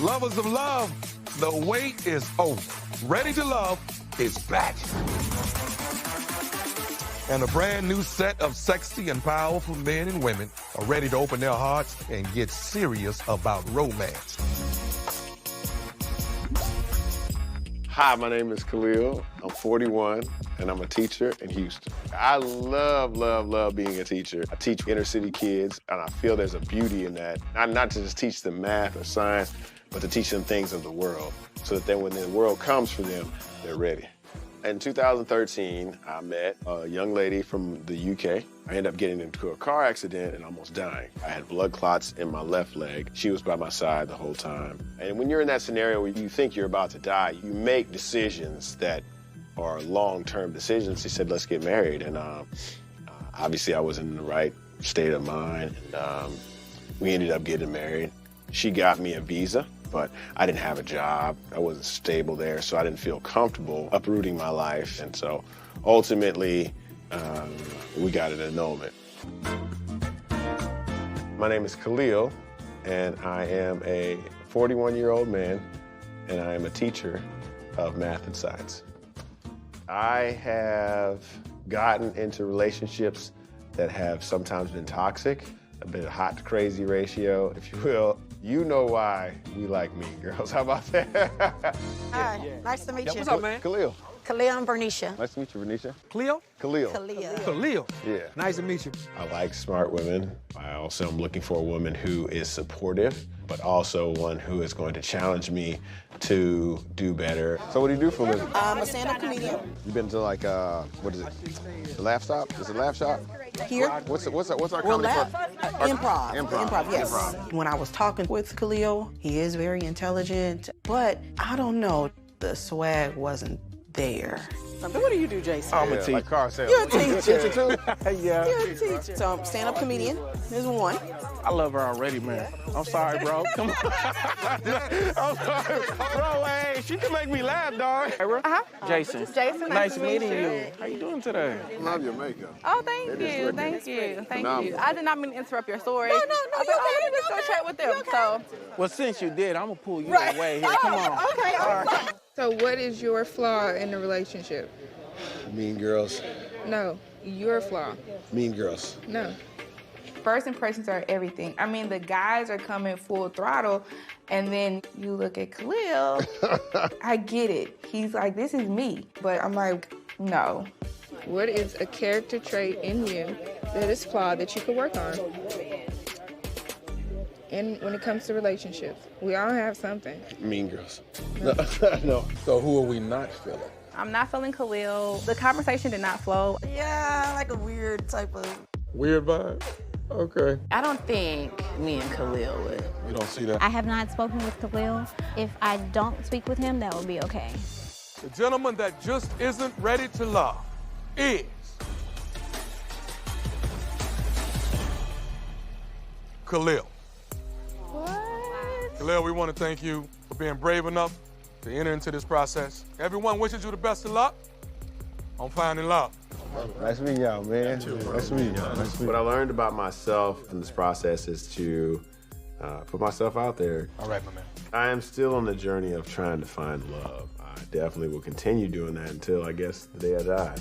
Lovers of love, the wait is over. Ready to Love is back. And a brand new set of sexy and powerful men and women are ready to open their hearts and get serious about romance. Hi, my name is Khaleel. I'm 41, and I'm a teacher in Houston. I love being a teacher. I teach inner city kids, and I feel there's a beauty in that. Not to just teach them math or science, but to teach them things of the world, so that then when the world comes for them, they're ready. In 2013, I met a young lady from the UK. I ended up getting into a car accident and almost dying. I had blood clots in my left leg. She was by my side the whole time. And when you're in that scenario where you think you're about to die, you make decisions that are long-term decisions. She said, let's get married. And obviously I was in the right state of mind. And we ended up getting married. She got me a visa, but I didn't have a job. I wasn't stable there, so I didn't feel comfortable uprooting my life. And so ultimately, we got an annulment. My name is Khaleel, and I am a 41-year-old man, and I am a teacher of math and science. I have gotten into relationships that have sometimes been toxic, a bit of hot to crazy ratio, if you will. You know why we like Mean Girls. How about that? Hi, nice to meet you. What's up, man? Khaleel. Khaleel and Bernicia. Nice to meet you, Renisha. Cleo? Khaleel. Khaleel. Khaleel. Yeah. Nice to meet you. I like smart women. I also am looking for a woman who is supportive, but also one who is going to challenge me to do better. So what do you do for a living? I'm a stand-up comedian. You've been to like, what is it? The Laugh Stop? Is it Laugh Shop? Here. What's our We're comedy laugh. club? Improv, yes. Improv. When I was talking with Khaleel, he is very intelligent, but I don't know, the swag wasn't there. What do you do, Jason? I'm a teacher. Like car sales. You're a teacher. too? Yeah. You're a teacher. So I'm stand-up comedian. There's one. I love her already, man. I'm sorry, bro. Come on. I'm sorry. Bro, hey, she can make me laugh, dog. Hey, bro. Jason. Jason, Nice meeting you. How you doing today? Love your makeup. Oh, thank you. Phenomenal. I did not mean to interrupt your story. No, I was like, oh, let me just go chat with them. So, Well, since you did, I'm gonna pull you away here. Come on. Okay, all right. So what is your flaw in the relationship? Mean Girls. No, your flaw. Mean Girls. No. first impressions are everything. I mean, the guys are coming full throttle, and then you look at Khaleel, I get it. He's like, this is me. But I'm like, no. What is a character trait in you that is flawed that you could work on? And when it comes to relationships, we all have something. Mean Girls. No. So who are we not feeling? I'm not feeling Khaleel. The conversation did not flow. Yeah, like a weird type of... Weird vibe? Okay. I don't think me and Khaleel would. You don't see that? I have not spoken with Khaleel. If I don't speak with him, that will be okay. The gentleman that just isn't ready to love is Khaleel. What? Khaleel, we want to thank you for being brave enough to enter into this process. Everyone wishes you the best of luck on finding love. Nice meeting y'all, man. Nice meeting y'all. What I learned about myself in this process is to put myself out there. All right, my man. I am still on the journey of trying to find love. I definitely will continue doing that until, I guess, the day I die.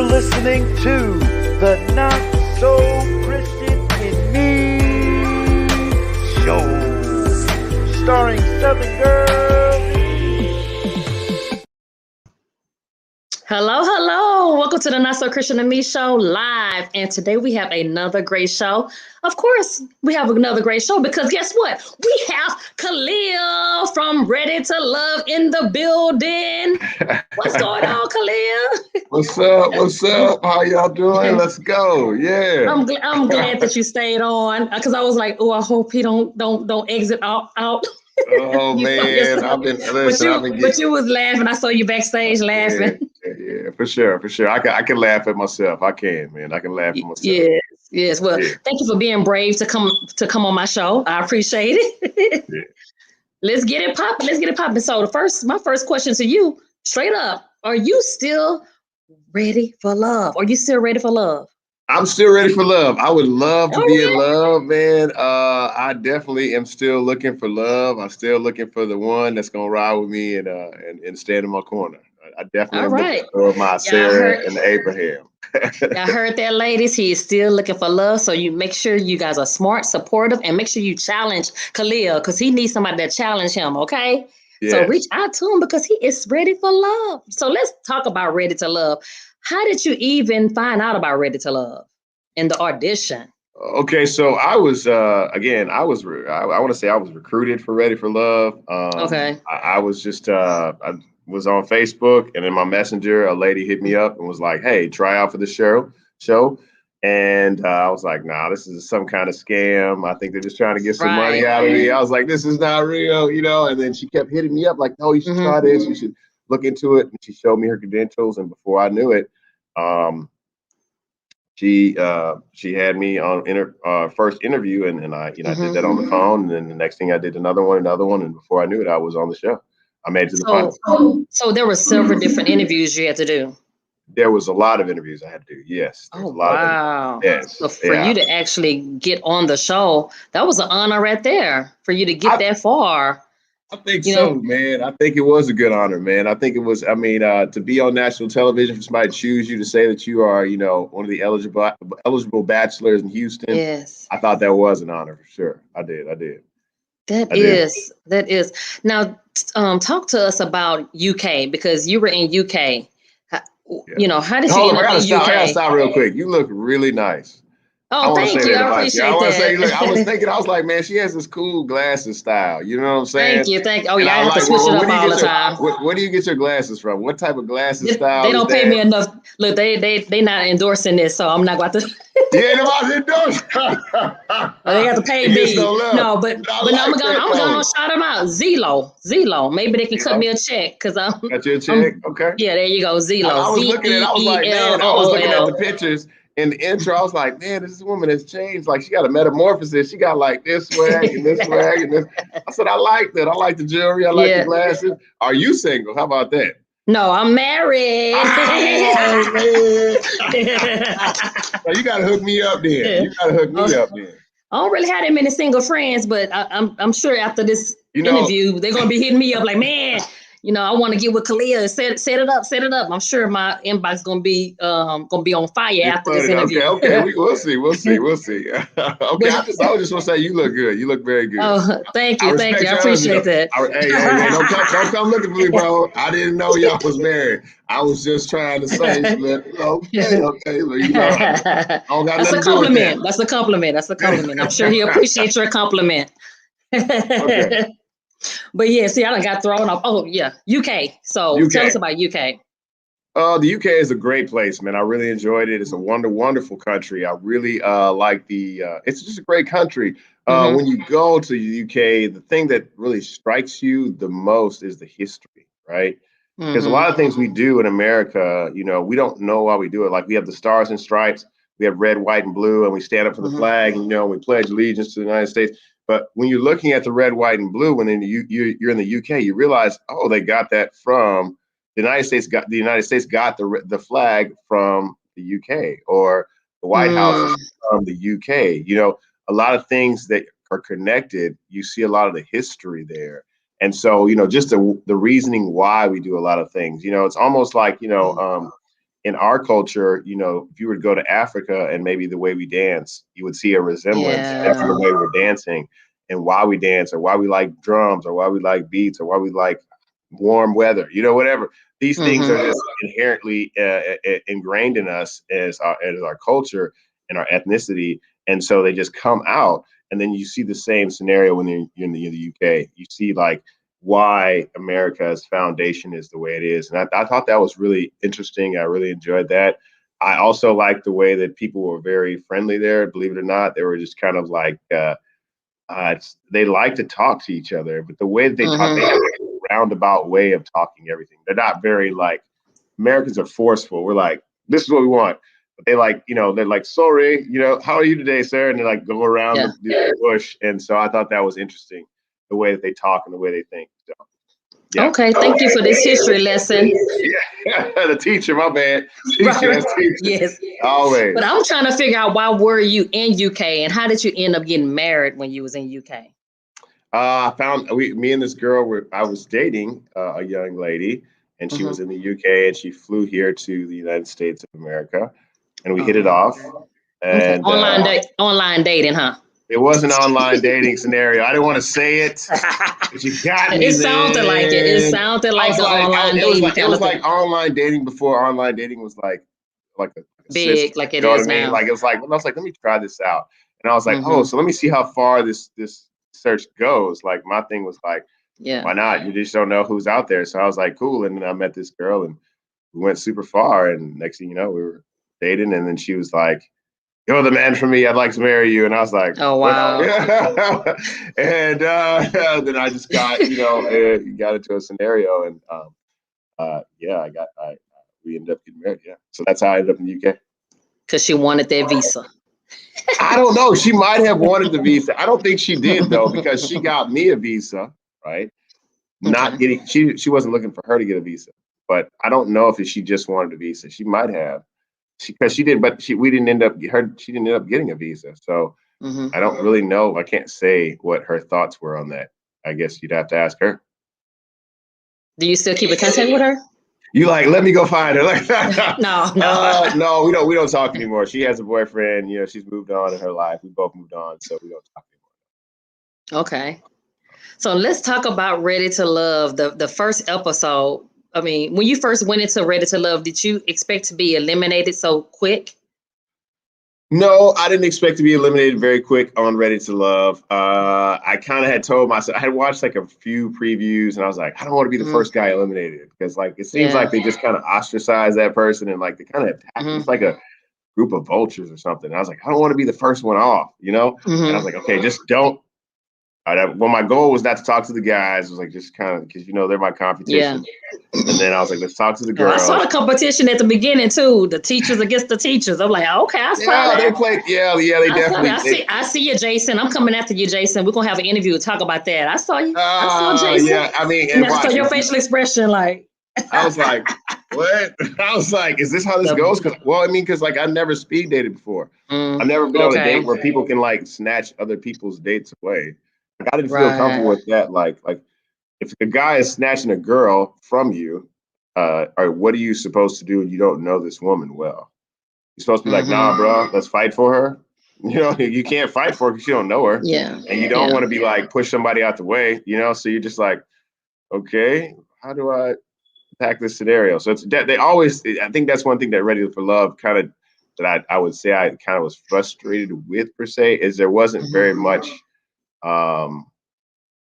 Listening to the Not So Christian in Me show, starring Southern Girl. Hello, hello. Welcome Welcome to the Not So Christian and Me show live. And today we have another great show. Of course, we have another great show because guess what? We have Khaleel from Ready to Love in the building. What's going on, Khaleel? What's up? What's up? How y'all doing? Let's go. Yeah. I'm glad that you stayed on because I was like, oh, I hope he don't exit out. Oh man, I've been but you was laughing. I saw you backstage laughing. Yeah, for sure. I can laugh at myself. I can, man. I can laugh at myself. Yes. Well, thank you for being brave to come on my show. I appreciate it. Yeah. Let's get it popping. So my first question to you, straight up, are you still ready for love? Are you still ready for love? I'm still ready for love. I would love to be in love, man. I definitely am still looking for love. I'm still looking for the one that's gonna ride with me and stand in my corner. I definitely am looking for my Sarah and Abraham. I heard that, ladies. He is still looking for love. So you make sure you guys are smart, supportive, and make sure you challenge Khaleel because he needs somebody to challenge him. Okay. Yes. So reach out to him because he is ready for love. So let's talk about Ready to Love. How did you even find out about Ready to Love in the audition? Okay, so I was I want to say I was recruited for Ready for Love. I was just I was on Facebook, and in my messenger, a lady hit me up and was like, "Hey, try out for the show." And I was like, "Nah, this is some kind of scam. I think they're just trying to get some money out of me." I was like, "This is not real," you know. And then she kept hitting me up like, "No, you should try this. You should look into it." And she showed me her credentials, and before I knew it, she had me on first interview, and I did that on the phone. And then the next thing I did another one, and before I knew it, I was on the show. I made it to the final. So there were several different interviews you had to do. There was a lot of interviews I had to do. Yes. Oh, wow. Yes. So for you to actually get on the show, that was an honor right there for you to get that far. I think so, man. I think it was a good honor, man. I think it was, to be on national television, for somebody to choose you to say that you are, one of the eligible bachelors in Houston. Yes. I thought that was an honor for sure. I did. That is. Now, talk to us about UK because you were in UK. How did you end up in UK? I gotta stop real quick. You look really nice. Oh, thank you. I appreciate that. I was like, man, she has this cool glasses style. You know what I'm saying? Thank you. Oh, yeah, I have to switch it up all the time. Where do you get your glasses from? What type of glasses style? They don't pay me enough. Look, they not endorsing this, so I'm not going to. Yeah, nobody's endorsing. They got to pay me. No, but I'm gonna shout them out. Zelo. Maybe they can cut me a check because I'm. Got you a check? Okay. Yeah, there you go. Zelo. I was looking at the pictures. In the intro, I was like, man, this woman has changed. Like, she got a metamorphosis. She got like this swag and this swag and this. I said, I like that. I like the jewelry. I like the glasses. Are you single? How about that? No, I'm married. Oh, man. So you got to hook me up then. I don't really have that many single friends, but I'm sure after this interview, they're going to be hitting me up like, man, I want to get with Khaleel. Set it up. I'm sure my inbox is gonna be on fire after this interview. Okay. We'll see. Okay. I was just gonna say you look good. You look very good. Oh, thank you. I appreciate that. Hey, don't come looking for me, bro. I didn't know y'all was married. I was just trying to say, okay. I don't got That's a compliment. That's a compliment. I'm sure he appreciates your compliment. Okay. But yeah, see, I done got thrown off. Oh yeah, UK. So tell us about UK. The UK is a great place, man. I really enjoyed it. It's a wonderful country. I really like it's just a great country. When you go to the UK, the thing that really strikes you the most is the history, right? Because a lot of things we do in America, we don't know why we do it. Like we have the stars and stripes, we have red, white, and blue, and we stand up for the flag, and we pledge allegiance to the United States. But when you're looking at the red, white, and blue, when you're in the UK, you realize, they got that from the United States. The United States got the flag from the UK, or the White House is from the UK. A lot of things that are connected. You see a lot of the history there, and so just the reasoning why we do a lot of things. It's almost like in our culture, if you were to go to Africa and maybe the way we dance, you would see a resemblance to the way we're dancing and why we dance, or why we like drums, or why we like beats, or why we like warm weather, whatever. These things are just inherently ingrained in us as our culture and our ethnicity, and so they just come out. And then you see the same scenario when you're in the UK. You see like why America's foundation is the way it is, and I thought that was really interesting. I really enjoyed that. I also liked the way that people were very friendly there. Believe it or not, they were just kind of like they like to talk to each other, but the way that they talk, they have a roundabout way of talking everything. They're not very like Americans are forceful. We're like, this is what we want. But they like, they're like, sorry, how are you today, sir? And they like go around the bush. And so I thought that was interesting, the way that they talk and the way they think. So, yeah. Okay, thank you for this history lesson. Yeah, the teacher, my bad. Teacher. Yes. Always. But I'm trying to figure out why were you in UK and how did you end up getting married when you was in UK? I found me and this girl I was dating a young lady, and she was in the UK, and she flew here to the United States of America, and we hit it off. And online dating, huh? It was an online dating scenario. I didn't want to say it, but you got me. It sounded like it. It sounded like the online dating. It was like online dating before online dating was like a big, system, like it is now. Like it was like I was like, let me try this out, and I was like, oh, so let me see how far this search goes. Like my thing was like, why not? You just don't know who's out there. So I was like, cool. And then I met this girl, and we went super far. And next thing you know, we were dating, and then she was like, you're the man for me. I'd like to marry you. And I was like, oh, wow. And then I just got, got into a scenario, and we ended up getting married. Yeah. So that's how I ended up in the UK. Because she wanted that visa. I don't know. She might have wanted the visa. I don't think she did though, because she got me a visa, right? Not getting, she wasn't looking for her to get a visa, but I don't know if she just wanted a visa. She might have. Because she did, but she didn't end up getting a visa. So I don't really know. I can't say what her thoughts were on that. I guess you'd have to ask her. Do you still keep in contact with her? You like, let me go find her. Like, no, no, we don't talk anymore. She has a boyfriend. She's moved on in her life. We both moved on, so we don't talk anymore. Okay, so let's talk about Ready to Love. The first episode. I mean, when you first went into Ready to Love, did you expect to be eliminated so quick? No, I didn't expect to be eliminated very quick on Ready to Love. I kind of had told myself, I had watched like a few previews, and I was like, I don't want to be the first guy eliminated, because like it seems like they just kind of ostracize that person, and like they kind of attack. It's like a group of vultures or something. And I was like, I don't want to be the first one off, And I was like, okay, just don't. Well, my goal was not to talk to the guys. It was like just kind of because they're my competition. Yeah. And then I was like, let's talk to the girls. I saw the competition at the beginning too. The teachers against the teachers. I'm like, okay, I saw that. They played. Yeah, they definitely. I see you, Jason. I'm coming after you, Jason. We're gonna have an interview to talk about that. I saw you. I saw Jason. Yeah, I mean, and I saw your facial expression, like. I was like, what? I was like, is this how this goes? Because like I've never speed dated before. I've never been on a date where people can like snatch other people's dates away. Like, I didn't feel comfortable with that. Like if a guy is snatching a girl from you, or what are you supposed to do when you don't know this woman well? You're supposed to be like, nah, bro, let's fight for her. You can't fight for her because you don't know her. Yeah. And you don't want to be like push somebody out the way, So you're just like, okay, how do I attack this scenario? So it's they always. I think that's one thing that Ready for Love kind of that I would say I kind of was frustrated with per se is there wasn't very much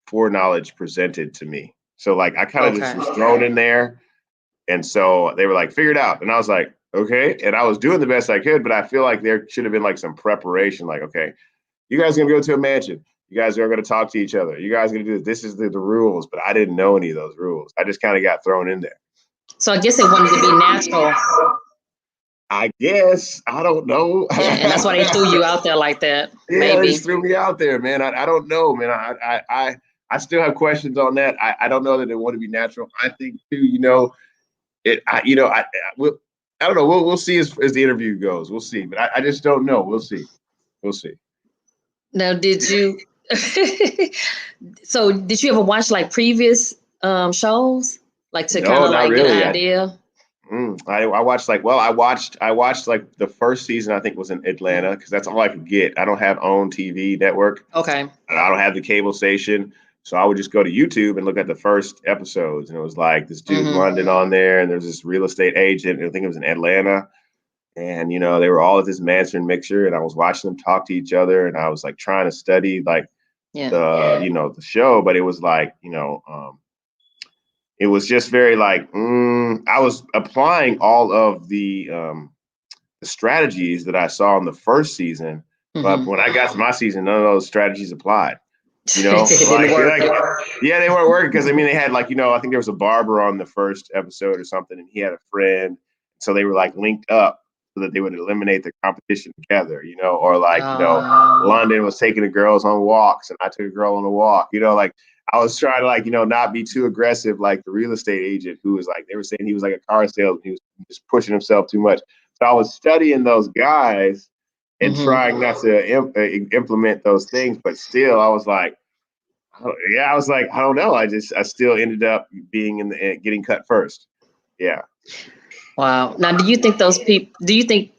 foreknowledge presented to me. So like I kind of just was thrown in there, and so they were like, figure it out, and I was like, okay, and I was doing the best I could, but I feel like there should have been like some preparation, like, okay, you guys are gonna go to a mansion, you guys are gonna talk to each other, you guys are gonna do this is the rules, but I didn't know any of those rules. I just kind of got thrown in there. So I guess they wanted to be natural. I guess. I don't know. Yeah, and that's why they threw you out there like that. Yeah, maybe. They just threw me out there, man. I don't know, man. I still have questions on that. I don't know that they want to be natural. I think too, I don't know. We'll see as the interview goes. We'll see, but I just don't know. We'll see. Now, did you? So, did you ever watch like previous shows, like to kind of like get an idea? I watched I watched like the first season. I think was in Atlanta because that's all I could get. I don't have own TV network. Okay. I don't have the cable station, So I would just go to YouTube and look at the first episodes, and it was like this dude London on there, and there's this real estate agent. I think it was in Atlanta, and they were all at this mansion mixture, and I was watching them talk to each other, and I was like trying to study like the show, but it was like it was just very like I was applying all of the strategies that I saw in the first season, but when I got to my season, none of those strategies applied. They weren't working because they had like I think there was a barber on the first episode or something, and he had a friend, so they were like linked up so that they would eliminate the competition together, or like London was taking the girls on walks, and I took a girl on a walk, like I was trying to like not be too aggressive like the real estate agent who was like they were saying he was like a car salesman, he was just pushing himself too much. So I was studying those guys and trying not to implement those things, but still I was like, I don't know. I still ended up being in the getting cut first. Yeah. Wow. Now, do you think the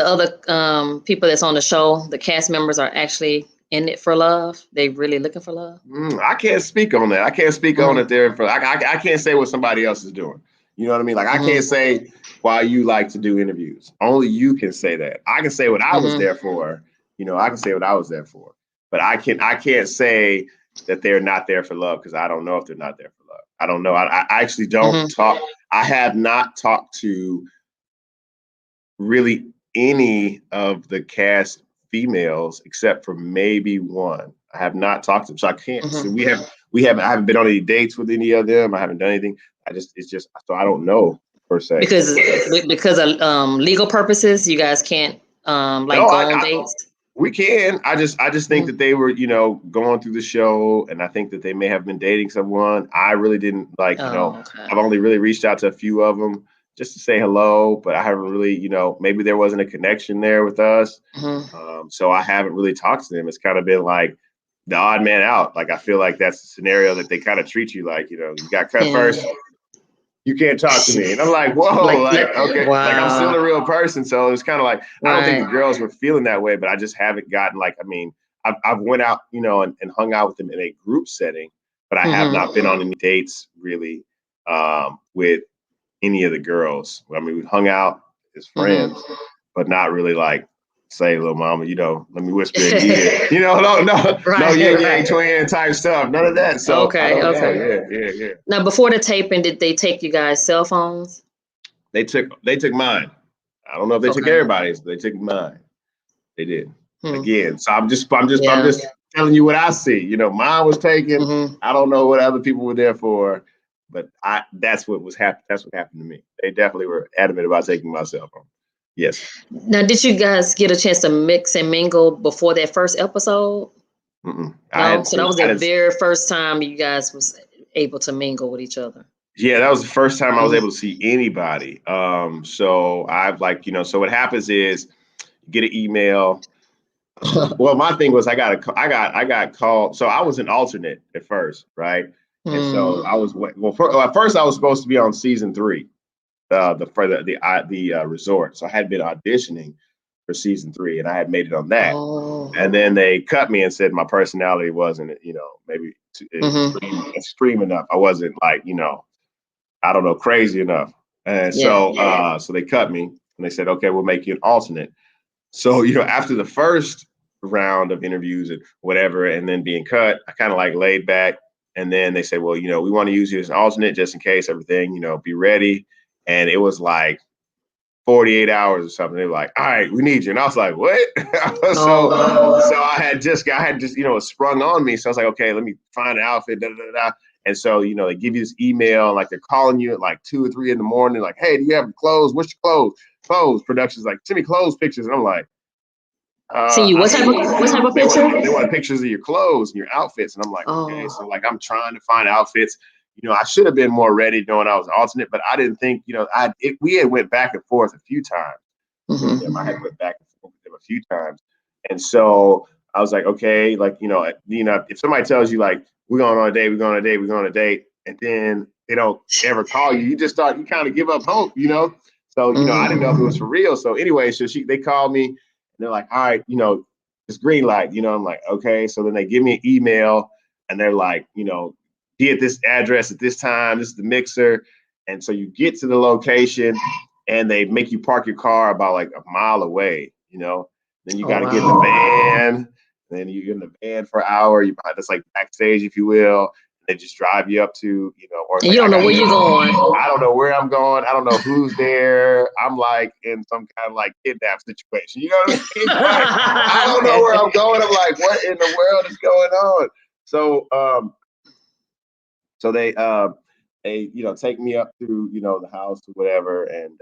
other people that's on the show, the cast members, are actually in it for love? They really looking for love? I can't speak on that. I can't speak on it there. I can't say what somebody else is doing. You know what I mean? Like I can't say why you like to do interviews. Only you can say that. I can say what I was there for. I can say what I was there for. But I can't say that they're not there for love because I don't know if they're not there for love. I don't know. I actually don't talk. I have not talked to really any of the cast females except for maybe one. I have not talked to them, so I can't. So I haven't been on any dates with any of them. I haven't done anything. So I don't know per se. Because of legal purposes, you guys can't go on dates. We can. I just think that they were, going through the show, and I think that they may have been dating someone. I really didn't like, I've only really reached out to a few of them just to say hello, but I haven't really, maybe there wasn't a connection there with us. So I haven't really talked to them. It's kind of been like the odd man out. Like, I feel like that's the scenario that they kind of treat you like, you got cut first. You can't talk to me. And I'm like, whoa, okay. Wow. Like I'm still a real person. So it's kind of like, I don't think the girls were feeling that way, but I just haven't gotten I've went out, and hung out with them in a group setting, but I have not been on any dates really with any of the girls. I mean, we hung out as friends, but not really like, say, little mama, let me whisper in your ear. No yin yang twin type stuff. None of that. So okay. Yeah. Now, before the taping, did they take you guys' cell phones? They took mine. I don't know if they took everybody's, but they took mine. They did. Again. So I'm just telling you what I see. Mine was taken. I don't know what other people were there for, but that's what happened. That's what happened to me. They definitely were adamant about taking my cell phone. Yes. Now, did you guys get a chance to mix and mingle before that first episode? No? So that was the very first time you guys was able to mingle with each other. Yeah, that was the first time I was able to see anybody. So I've so what happens is you get an email. Well, my thing was I got called. So I was an alternate at first, right? And so I was at first I was supposed to be on season 3. The resort. So I had been auditioning for season 3 and I had made it on that. And then they cut me and said my personality wasn't, maybe extreme enough. I wasn't like, I don't know, crazy enough. And so they cut me and they said, okay, we'll make you an alternate. So, after the first round of interviews and whatever, and then being cut, I kind of like laid back. And then they said, well, we want to use you as an alternate just in case everything, be ready. And it was like 48 hours or something. They were like, all right, we need you. And I was like, what? So I had just, it was sprung on me. So I was like, okay, let me find an outfit. And so, they give you this email, like they're calling you at like 2 or 3 in the morning. Like, hey, do you have clothes? What's your clothes? Clothes. Production's like, send me clothes pictures. And I'm like, what type of picture? They want pictures of your clothes and your outfits. And I'm like, okay. So like, I'm trying to find outfits. I should have been more ready knowing I was alternate, but I didn't think, we had went back and forth a few times. I had went back and forth with them a few times. And so I was like, okay, like, if somebody tells you like, we're going on a date, we're going on a date, and then they don't ever call you, you kind of give up hope, So, I didn't know if it was for real. So anyway, they called me and they're like, all right, it's green light, I'm like, okay. So then they give me an email. and they're like, be at this address at this time. This is the mixer. And so you get to the location and they make you park your car about like a mile away, then you got to get in the van. Then you're in the van for an hour. That's like backstage, if you will. They just drive you up to, or and you don't know where you're going. I don't know where I'm going. I don't know who's there. I'm like in some kind of like kidnap situation. You know what I mean? Like, I don't know where I'm going. I'm like, what in the world is going on? So, so they take me up to, the house or whatever. And,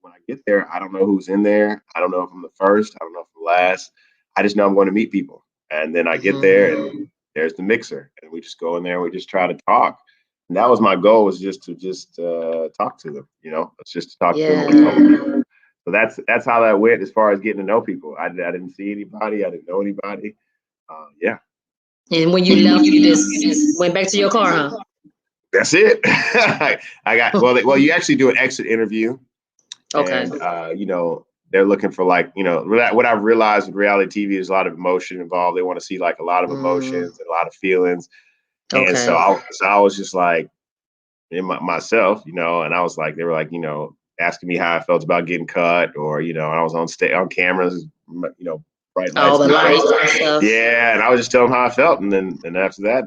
when I get there, I don't know who's in there. I don't know if I'm the first. I don't know if I'm the last. I just know I'm going to meet people. And then I get there and there's the mixer, and we just go in there and we just try to talk. And that was my goal, was just to talk to them, It's just to talk to them. So that's how that went as far as getting to know people. I didn't see anybody. I didn't know anybody. Yeah. And when you left, you just went back to your car, huh? That's it. I got, well, you actually do an exit interview. Okay. And, they're looking for like, what I've realized with reality TV is a lot of emotion involved. They want to see like a lot of emotions and a lot of feelings. Okay. And so I was just like in myself, and I was like, they were like, asking me how I felt about getting cut, or, and I was on cameras, bright lights. All the lights and stuff. Yeah. And I was just telling them how I felt. And then after that,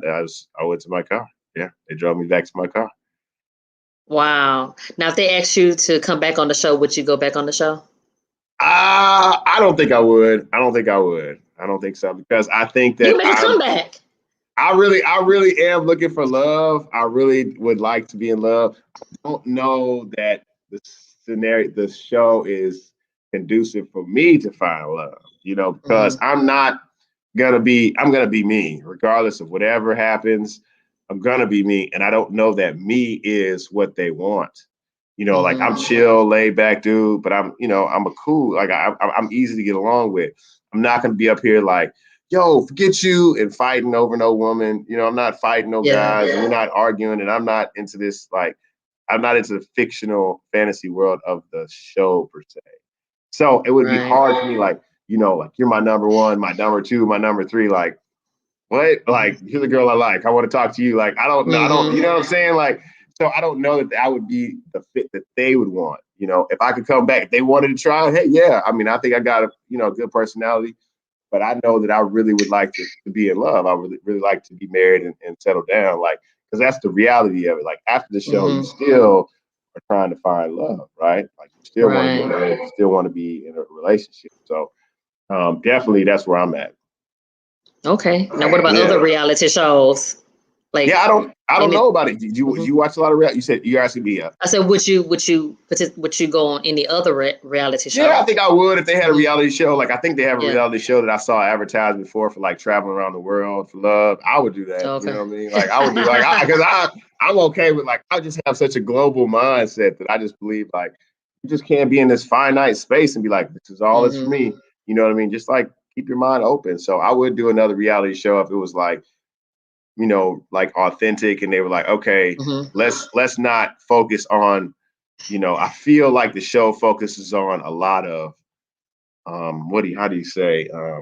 I went to my car. Yeah. They drove me back to my car. Wow. Now, if they asked you to come back on the show, would you go back on the show? I don't think I would. I don't think so, because I think that you made a comeback. I really am looking for love. I really would like to be in love. I don't know that the show is conducive for me to find love, because I'm gonna be me, regardless of whatever happens. I'm gonna be me, and I don't know that me is what they want. Like I'm chill, laid back dude, but I'm a cool, like I'm easy to get along with. I'm not gonna be up here like, yo, forget you, and fighting over no woman. I'm not fighting no guys, and we're not arguing, and I'm not into this, like, I'm not into the fictional fantasy world of the show per se. So it would be hard for me, like, like you're my number one, my number two, my number three, like, what? Like, you're the girl I like. I want to talk to you. Like, I don't know, you know what I'm saying? Like, so I don't know that would be the fit that they would want. If I could come back, if they wanted to try, hey, yeah. I mean, I think I got a good personality, but I know that I really would like to be in love. I would really like to be married and settle down, like, because that's the reality of it. Like, after the show, you still are trying to find love, right? Like, you still want to be married, you still want to be in a relationship. So definitely that's where I'm at. Okay. Now, what about other reality shows? Like, I don't know about it. You watch a lot of reality? You said you're asking me. I said, would you go on any other reality show? Yeah, I think I would if they had a reality show. Like, I think they have a reality show that I saw advertised before for like traveling around the world for love. I would do that. Okay. You know what I mean? Like, I would do because I'm okay with, like, I just have such a global mindset that I just believe, like, you just can't be in this finite space and be like, this is all it's for me. You know what I mean? Just like keep your mind open. So I would do another reality show if it was like, like authentic, and they were like, okay, let's not focus on, I feel like the show focuses on a lot of, how do you say, a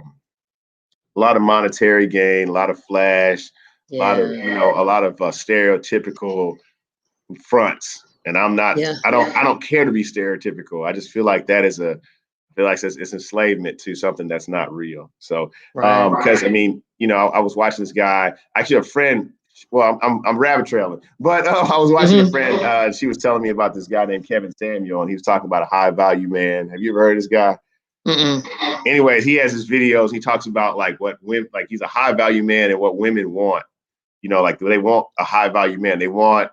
lot of monetary gain, a lot of flash, a lot of, a lot of stereotypical fronts. And I'm not, I don't care to be stereotypical. I just feel like it's enslavement to something that's not real. So, because I mean, I was watching this guy, actually a friend. Well, I'm rabbit trailing, but I was watching a friend. She was telling me about this guy named Kevin Samuel, and he was talking about a high value man. Have you ever heard of this guy? Anyways, he has his videos. He talks about like what women, like he's a high value man and what women want. Like they want a high value man. They want,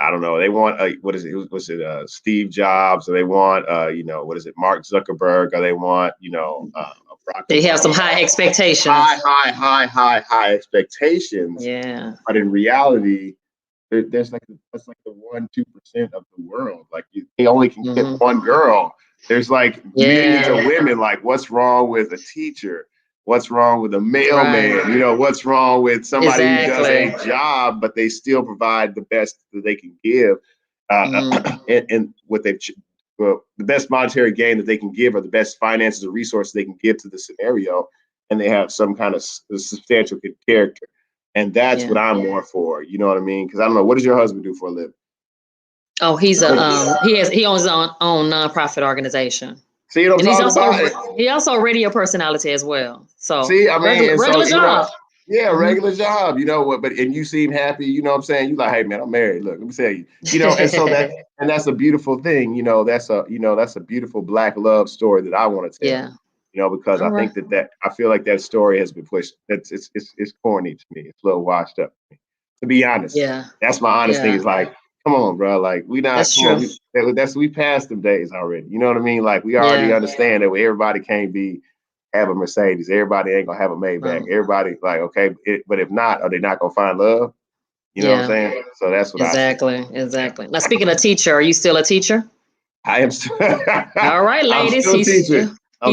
I don't know. They want what is it? Was it Steve Jobs? Or they want what is it? Mark Zuckerberg? Or they want they have some high expectations. High expectations. Yeah. But in reality, that's like the 1-2% of the world. Like they only can get one girl. There's like millions of women. Like, what's wrong with a teacher? What's wrong with a mailman? What's wrong with somebody who does a job, but they still provide the best that they can give, and what the best monetary gain that they can give, or the best finances or resources they can give to the scenario. and they have some kind of substantial character. And that's what I'm more for. You know what I mean? Because I don't know, what does your husband do for a living? Oh, he's he owns his own nonprofit organization. See what I'm talking about? He also a radio personality as well. So see, I mean, regular job. Regular job, you know what, but and you seem happy, you know what I'm saying? You like, hey man, I'm married. Look, let me tell you. You know, and so that's a beautiful thing, you know, that's a beautiful Black love story that I want to tell. Yeah. You know, because I think that I feel like that story has been pushed. It's corny to me. It's a little washed up to be honest. Yeah. That's my honest thing. Is like, come on, bro. Like we not that's come true. on, we passed them days already. You know what I mean? Like we already understand that everybody can't have a Mercedes. Everybody ain't gonna have a Maybach. Everybody like, okay, but if not, are they not gonna find love? You know what I'm saying? So that's what Exactly. Now speaking of teacher, are you still a teacher? I am still all right, ladies. He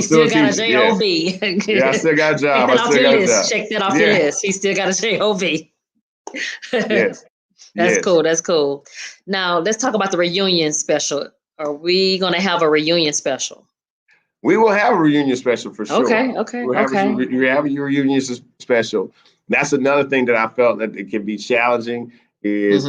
still got a job. Yeah, I still got a job. Check that off your list. Check that off your list. He still got a job. Yes. That's cool. That's cool. Now let's talk about the reunion special. Are we gonna have a reunion special? We will have a reunion special for sure. Okay. We have a reunion special. That's another thing that I felt that it can be challenging is,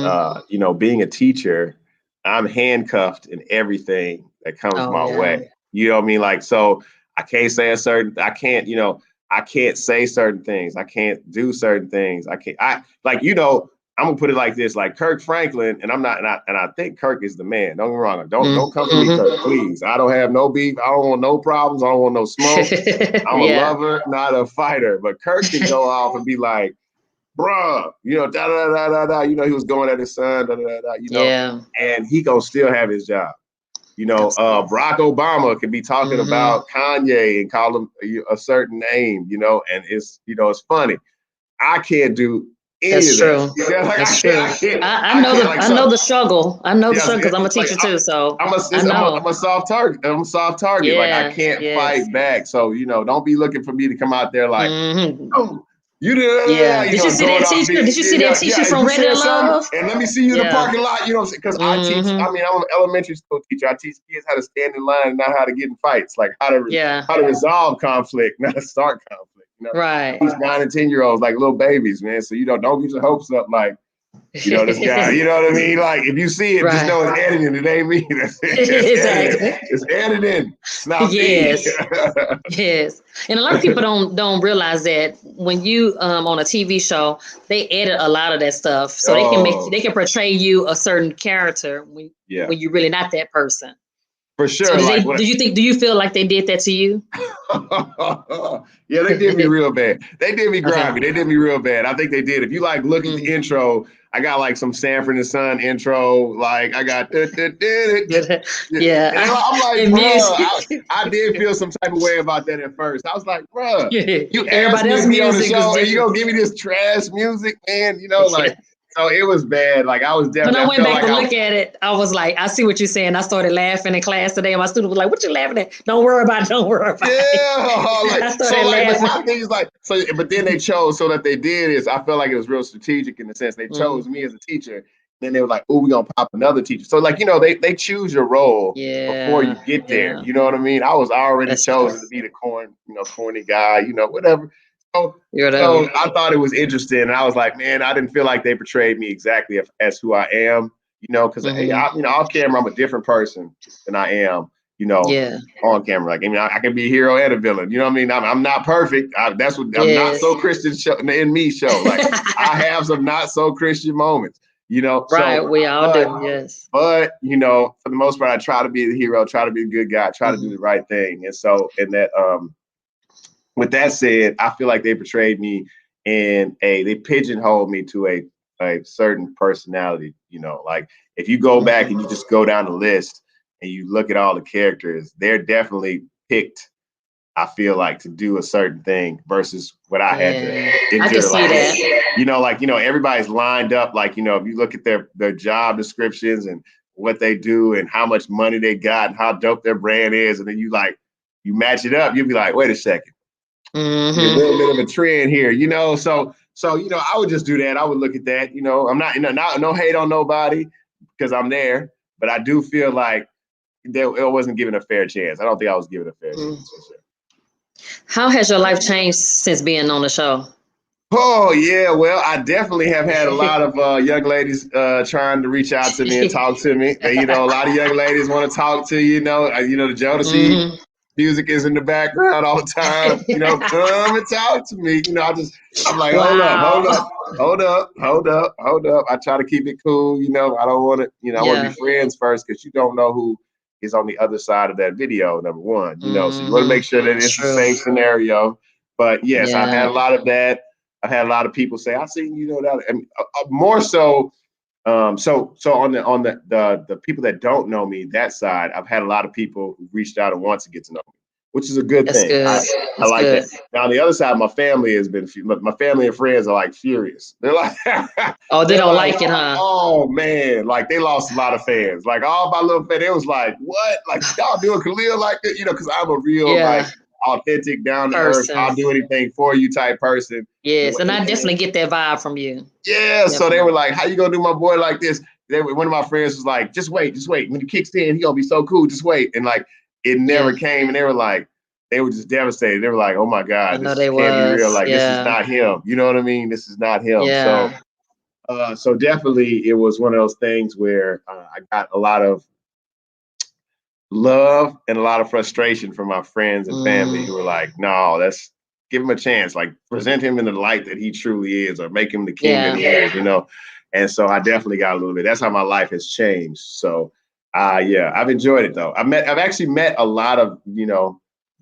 you know, being a teacher, I'm handcuffed in everything that comes my way. You know what I mean? Like, so I can't say I can't say certain things. I can't do certain things. I'm gonna put it like this, like Kirk Franklin, and I think Kirk is the man. Don't get me wrong. Don't come to me, Kirk, please. I don't have no beef. I don't want no problems. I don't want no smoke. I'm a lover, not a fighter. But Kirk can go off and be like, bruh, you know, da da da da da. You know, he was going at his son, da da da da. You know, and he gonna still have his job. You know, Barack Obama can be talking about Kanye and call him a certain name. You know, and it's funny. I can't do. That's true. That's true. I know the struggle. I know the struggle because I'm a teacher too. So I'm a soft target. I'm a soft target. Like I can't fight back. So don't be looking for me to come out there like, oh, you did. Yeah. Did you see that teacher? Did you see that teacher from Ready to Love? And let me see you in the parking lot. You know, because I teach. I mean, I'm an elementary school teacher. I teach kids how to stand in line and not how to get in fights, like how to resolve conflict, not to start conflict. Right. These 9 and 10-year-olds like little babies, man. So don't get your hopes up like, this guy, you know what I mean? Like if you see it, just know it's editing. It ain't me. Exactly. It's editing. It's not me. Yes. And a lot of people don't realize that when you on a TV show, they edit a lot of that stuff. So they can portray you a certain character when you're really not that person. For sure. So do you feel like they did that to you? Yeah, they did me real bad. They did me grimy. They did me real bad. I think they did. If you look at the intro, I got like some Sanford and Son intro. Like I got yeah. And I'm like, bro, I did feel some type of way about that at first. I was like, bro, you asked me to be on the show and you gonna give me this trash music, man. So it was bad. Like I was definitely. When I went back to look at it, I was like, I see what you're saying. I started laughing in class today, and my student was like, "What you laughing at? Don't worry about it. Don't worry about it." Yeah. I started laughing. But my thing is but then they chose. So that they did is, I felt like it was real strategic in the sense they chose me as a teacher. Then they were like, "Oh, we're gonna pop another teacher." So they choose your role before you get there. You know what I mean? I was already chosen to be the corny guy. Whatever. So I thought it was interesting, and I was like, man, I didn't feel like they portrayed me exactly as who I am, because off camera I'm a different person than I am, on camera. Like I can be a hero and a villain. You know what I mean? I'm not perfect. That's what I'm not so Christian in me show. Like I have some not so Christian moments. Right? We all do. Yes. But for the most part, I try to be the hero, try to be a good guy, try to do the right thing, and so with that said, I feel like they portrayed me they pigeonholed me to a certain personality. Like if you go back and you just go down the list and you look at all the characters, they're definitely picked, I feel like, to do a certain thing versus what I had to endure. I can see that. Everybody's lined up. Like, if you look at their job descriptions and what they do and how much money they got and how dope their brand is, and then you match it up, you'll be like, wait a second. A little bit of a trend here, so I would just do that. I would look at that, I'm not, no hate on nobody because I'm there, but I do feel like it wasn't given a fair chance. I don't think I was given a fair chance. For sure. How has your life changed since being on the show? Oh yeah, well, I definitely have had a lot of young ladies trying to reach out to me and talk to me. A lot of young ladies want to talk to you. The Jodeci music is in the background all the time. Come and talk to me. I'm like, hold up. I try to keep it cool. I don't want to. I want to be friends first because you don't know who is on the other side of that video. Number one, so you want to make sure that it's a safe scenario. But yes, I've had a lot of that. I've had a lot of people say, "I've seen that." And more so, so on the people that don't know me, that side, I've had a lot of people who reached out and want to get to know me, which is a good thing. Good. I like that. Now on the other side, my family has been. My family and friends are like furious. They're like, "Oh, they don't like it, huh?" Oh man, like they lost a lot of fans. Like all my little fans, they was like, "What? Like y'all doing Khaleel like that?" Because I'm a real like authentic, down to earth, I'll do anything for you type person. Yes, and I definitely get that vibe from you. Yeah, definitely. So they were like, "How you gonna do my boy like this?" One of my friends was like, just wait. When he kicks in, he gonna be so cool. Just wait." And like it never came, and they were just devastated. They were like, "Oh my God, this can't be real. Like this is not him." You know what I mean? This is not him. Yeah. So definitely it was one of those things where I got a lot of love and a lot of frustration from my friends and family who were like, "No, give him a chance. Like present him in the light that he truly is, or make him the king that he is." And so I definitely got a little bit. That's how my life has changed. So I've enjoyed it though. I've actually met a lot of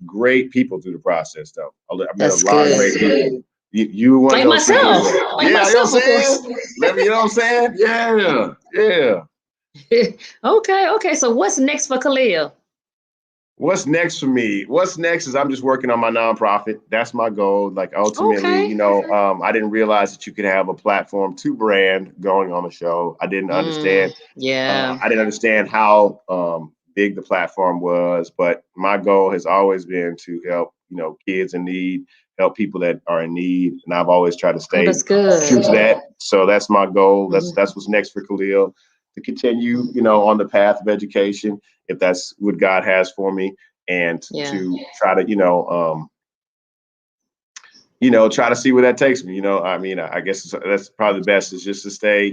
great people through the process though. I met a lot of great people. You one like of those myself. people. Like myself, of course. You know what I'm saying? Yeah. Okay. So what's next for Khaleel? What's next for me? What's next is I'm just working on my nonprofit. That's my goal. Like ultimately, I didn't realize that you could have a platform to brand going on the show. I didn't understand. I didn't understand how big the platform was, but my goal has always been to help, kids in need, help people that are in need. And I've always tried to stay true to that. So that's my goal. That's what's next for Khaleel, to continue, on the path of education, if that's what God has for me, and to try to, try to see where that takes me. I guess that's probably the best, is just to stay,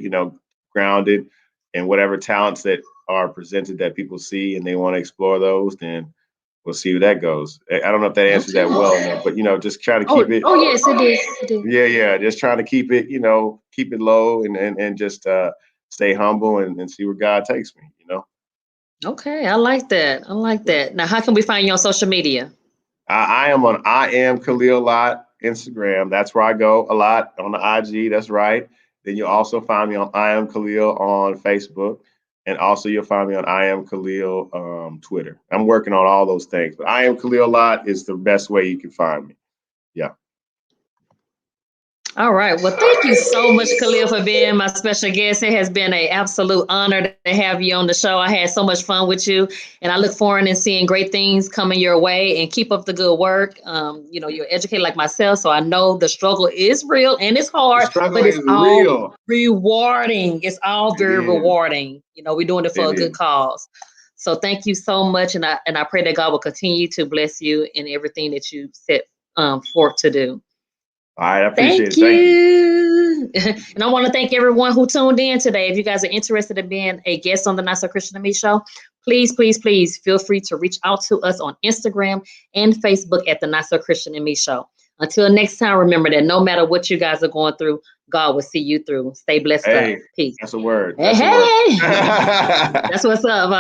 grounded in whatever talents that are presented that people see and they want to explore those, then we'll see where that goes. I don't know if that answers that well enough, but just try to keep it. Oh yes, it is. Yeah. Just trying to keep it, keep it low and just stay humble and see where God takes me, Okay, I like that. Now, how can we find you on social media? I am on I am Khaleel a lot, Instagram. That's where I go a lot, on the IG. That's right. Then you'll also find me on I am Khaleel on Facebook. And also you'll find me on I am Khaleel Twitter. I'm working on all those things, but I am Khaleel a lot is the best way you can find me. Yeah. All right. Well, thank you so much, Khaleel, for being my special guest. It has been an absolute honor to have you on the show. I had so much fun with you, and I look forward to seeing great things coming your way. And keep up the good work. You're educated like myself, so I know the struggle is real and it's hard, but it's all rewarding. It's all very rewarding. We're doing it for a good cause. So thank you so much, and I pray that God will continue to bless you in everything that you set forth to do. All right, I appreciate it. Thank you. And I want to thank everyone who tuned in today. If you guys are interested in being a guest on the Not So Christian to Me show, please feel free to reach out to us on Instagram and Facebook at the Not So Christian to Me show. Until next time, remember that no matter what you guys are going through, God will see you through. Stay blessed up. Peace. That's a word. Hey. That's what's up.